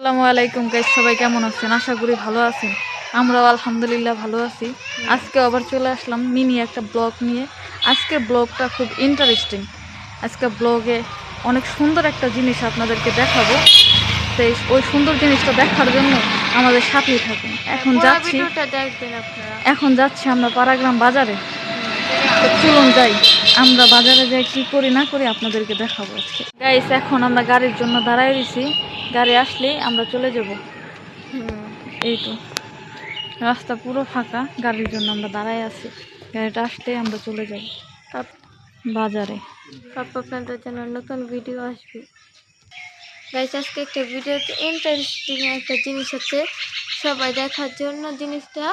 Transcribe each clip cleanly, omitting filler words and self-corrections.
আসসালামু আলাইকুম গাইস, সবাই কেমন আছেন? আশা করি ভালো আছেন। আমরাও আলহামদুলিল্লাহ ভালো আছি। আজকে আবার চলে আসলাম মিনি একটা ব্লগ নিয়ে। আজকে ব্লগটা খুব ইন্টারেস্টিং। আজকে ব্লগে অনেক সুন্দর একটা জিনিস আপনাদেরকে দেখাবো। তো ওই সুন্দর জিনিসটা দেখার জন্য আমাদের সাথেই থাকুন। এখন যাচ্ছি আমরা পাড়াগ্রাম বাজারে। তো চলুন যাই, আমরা বাজারে যাই কি করি না করি আপনাদেরকে দেখাবো আজকে। গাইস, এখন আমরা গাড়ির জন্য দাঁড়ায় দিছি। গাড়ি আসলেই আমরা চলে যাব। এই তো রাস্তা পুরো ফাঁকা, গাড়ির জন্য আমরা দাঁড়ায় আছি। গাড়িটা আসলেই আমরা চলে যাব বাজারে। আপনাদের জন্য নতুন ভিডিও আসবে গাইস। আজকে একটা ভিডিওতে ইন্টারেস্টিং একটা জিনিস আছে, সবাই দেখার জন্য জিনিসটা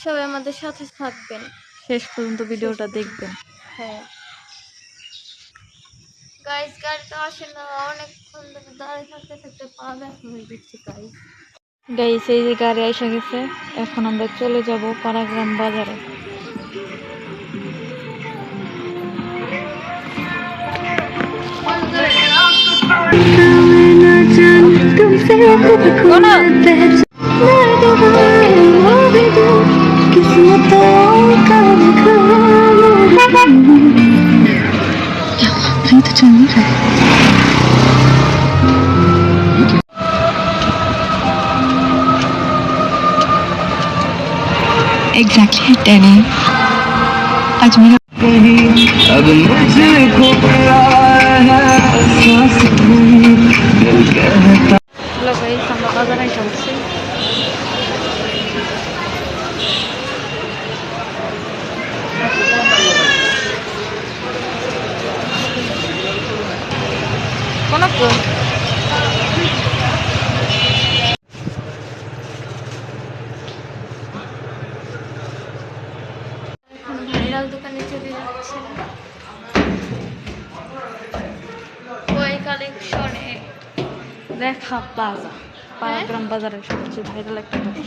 সবাই আমাদের সাথে থাকবেন, শেষ পর্যন্ত ভিডিওটা দেখবেন। হ্যাঁ গাইস, গাড়িটা আসে না, অনেকক্ষণ ধরে দাঁড়িয়ে থাকতে থাকতে পা ব্যথা হয়ে গেছে গাইস। গাইস, এই যে গাড়ি এসে গেছে, এখন আমরা চলে যাব পাড়াগ্রাম বাজারে। Exactly, Danny. आज मेरा अब मुझको হ্যালো গাইস, আমরা বাজারে যাচ্ছি। কোন ভাইরাল দোকানে চলে যাচ্ছে ওই কালেকশনে দেখা প্লাজা, পাড়াগ্রাম বাজারের সবচেয়ে ভাইরাল একটা দোকান।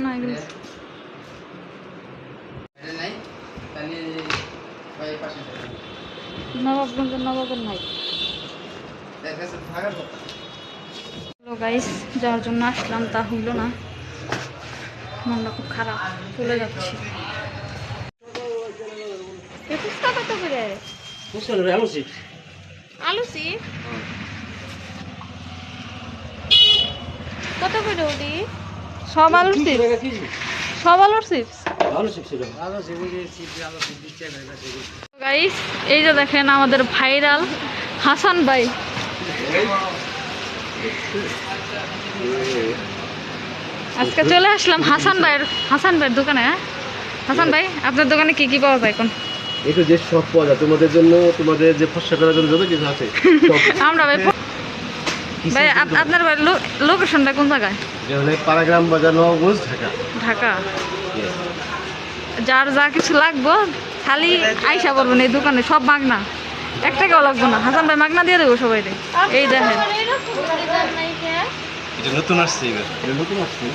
না এগুলো নবাবগঞ্জের নবাবের নাই। হ্যালো গাইস, যাওয়ার জন্য আসলাম, তা হইল না। মনটা খুব খারাপ, চলে যাচ্ছি। ফুচকা কত করে? আলু চিপ কত করে ওদি? সব আলুর চিপস, সব আলুর চিপস। গাইস, এই যে দেখেন আমাদের ভাইরাল হাসান ভাই। আজকে চলে আসলাম হাসান ভাইয়ের দোকানে। হাসান ভাই, আপনার দোকানে কি কি পাওয়া যায় এখন? এটা যে সব পাওয়া যায় তোমাদের জন্য, তোমাদের যে ফর্সা করার জন্য যত কিছু আছে আমরা ভাই আপনার বাড়ির লোকেশনটা কোন জায়গায়? পাড়াগ্রাম বাজার, নবাবগঞ্জ, ঢাকা। ঢাকা। যার যা কিছু লাগবো খালি আইসা পড়বেন এই দোকানে, সব মাগনা, 1 টাকাও লাগবো না। হাসান ভাই মাগনা দিয়ে দেবো সবাই। এই দেখেন, এটা নতুন আসছে, এবার নতুন আসছে।